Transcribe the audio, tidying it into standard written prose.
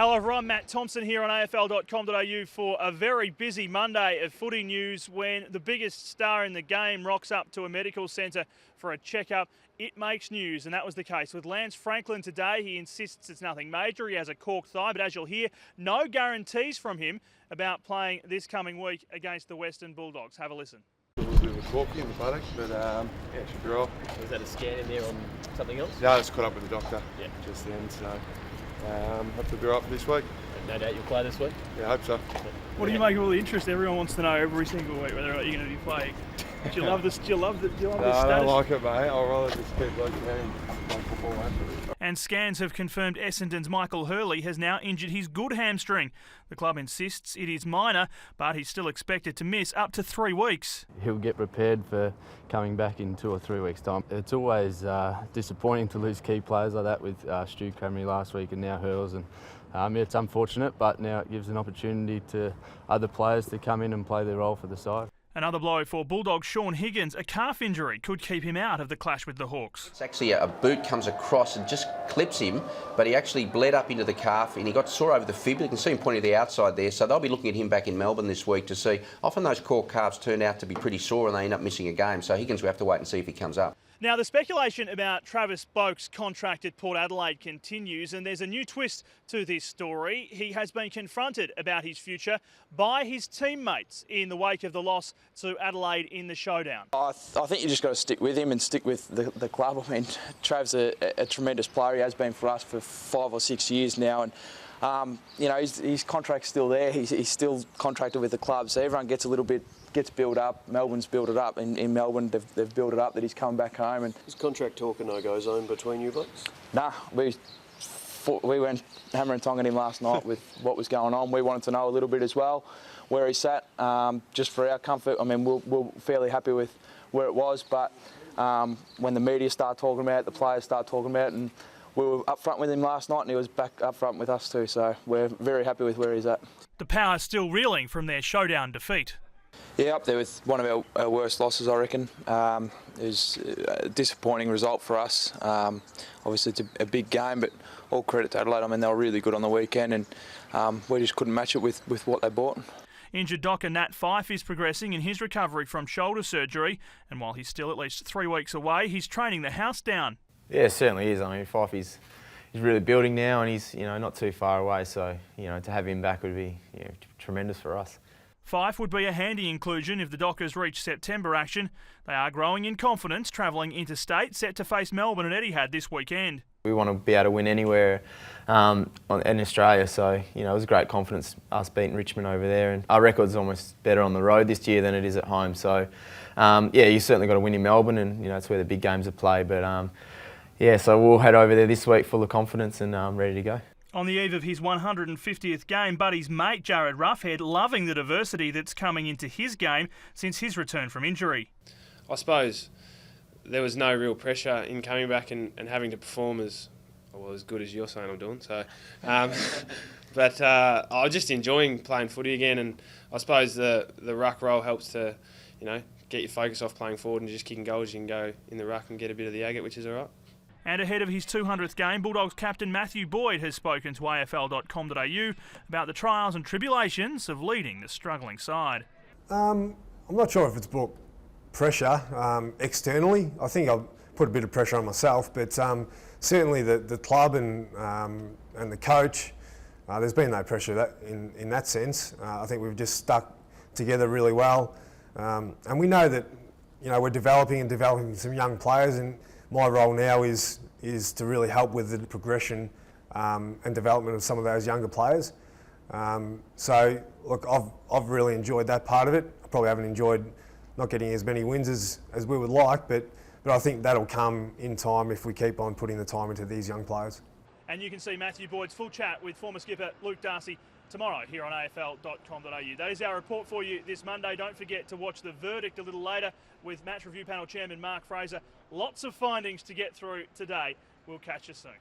Hello everyone, Matt Thompson here on AFL.com.au for a very busy Monday of footy news when the biggest star in the game rocks up to a medical centre for a checkup. It makes news, and that was the case with Lance Franklin today. He insists it's nothing major. He has a corked thigh, but as you'll hear, no guarantees from him about playing this coming week against the Western Bulldogs. Have a listen. A little bit of a corky in the buttock, but yeah, it should be right. Was that a scan in there on something else? Yeah, I just caught up with the doctor just then, so hope to be right for this week. And no doubt you'll play this week? Yeah, I hope so. What do you make of all the interest? Everyone wants to know every single week whether or not you're going to be playing. Do you love this? Do you love this status? I don't like it, mate. I'd rather just keep looking and play football after. And scans have confirmed Essendon's Michael Hurley has now injured his good hamstring. The club insists it is minor, but he's still expected to miss up to 3 weeks. He'll get prepared for coming back in 2 or 3 weeks' time. It's always disappointing to lose key players like that with Stu Cramley last week and now Hurls. And it's unfortunate, but now it gives an opportunity to other players to come in and play their role for the side. Another blow for Bulldogs Shaun Higgins. A calf injury could keep him out of the clash with the Hawks. It's actually a boot comes across and just clips him, but he actually bled up into the calf and he got sore over the fib. You can see him pointing to the outside there, so they'll be looking at him back in Melbourne this week to see. Often those core calves turn out to be pretty sore and they end up missing a game, so Higgins will have to wait and see if he comes up. Now, the speculation about Travis Boak's contract at Port Adelaide continues, and there's a new twist to this story. He has been confronted about his future by his teammates in the wake of the loss to Adelaide in the showdown. I think you just got to stick with him and stick with the club. I mean, Trav's a tremendous player. He has been for us for 5 or 6 years now, and his contract's still there. He's still contracted with the club, so everyone gets built up. Melbourne's built it up. In Melbourne, they've built it up that he's coming back home. And is contract talk a no-go zone between you blokes? Nah, we went hammer and tong at him last night with what was going on. We wanted to know a little bit as well where he sat, just for our comfort. I mean, we're fairly happy with where it was, but when the media start talking about it, the players start talking about it, and we were up front with him last night and he was back up front with us too, so we're very happy with where he's at. The Power still reeling from their showdown defeat. Yeah, up there with one of our worst losses, I reckon. It was a disappointing result for us. Obviously, it's a big game, but all credit to Adelaide. I mean, they were really good on the weekend, and we just couldn't match it with what they brought. Injured docker Nat Fyfe is progressing in his recovery from shoulder surgery, and while he's still at least 3 weeks away, he's training the house down. Yeah, it certainly is. I mean, Fyfe is really building now, and he's not too far away. So to have him back would be tremendous for us. Fyfe would be a handy inclusion if the Dockers reach September action. They are growing in confidence, travelling interstate, set to face Melbourne at Etihad this weekend. We want to be able to win anywhere in Australia, so it was great confidence us beating Richmond over there, and our record's almost better on the road this year than it is at home. So you certainly got to win in Melbourne, and it's where the big games are played. But so we'll head over there this week full of confidence and ready to go. On the eve of his 150th game, Buddy's mate Jared Roughhead loving the diversity that's coming into his game since his return from injury. I suppose there was no real pressure in coming back and having to perform as good as you're saying I'm doing. So, but I was just enjoying playing footy again, and I suppose the ruck role helps to get your focus off playing forward and just kicking goals. You can go in the ruck and get a bit of the agate, which is all right. And ahead of his 200th game, Bulldogs captain Matthew Boyd has spoken to AFL.com.au about the trials and tribulations of leading the struggling side. I'm not sure if it's brought pressure externally. I think I've put a bit of pressure on myself, but certainly the club and the coach, there's been no pressure in that sense. I think we've just stuck together really well, and we know that we're developing some young players, and my role now is to really help with the progression and development of some of those younger players. So look, I've really enjoyed that part of it. I probably haven't enjoyed not getting as many wins as we would like, but I think that'll come in time if we keep on putting the time into these young players. And you can see Matthew Boyd's full chat with former skipper Luke Darcy tomorrow here on AFL.com.au. That is our report for you this Monday. Don't forget to watch The Verdict a little later with Match Review Panel Chairman Mark Fraser. Lots of findings to get through today. We'll catch you soon.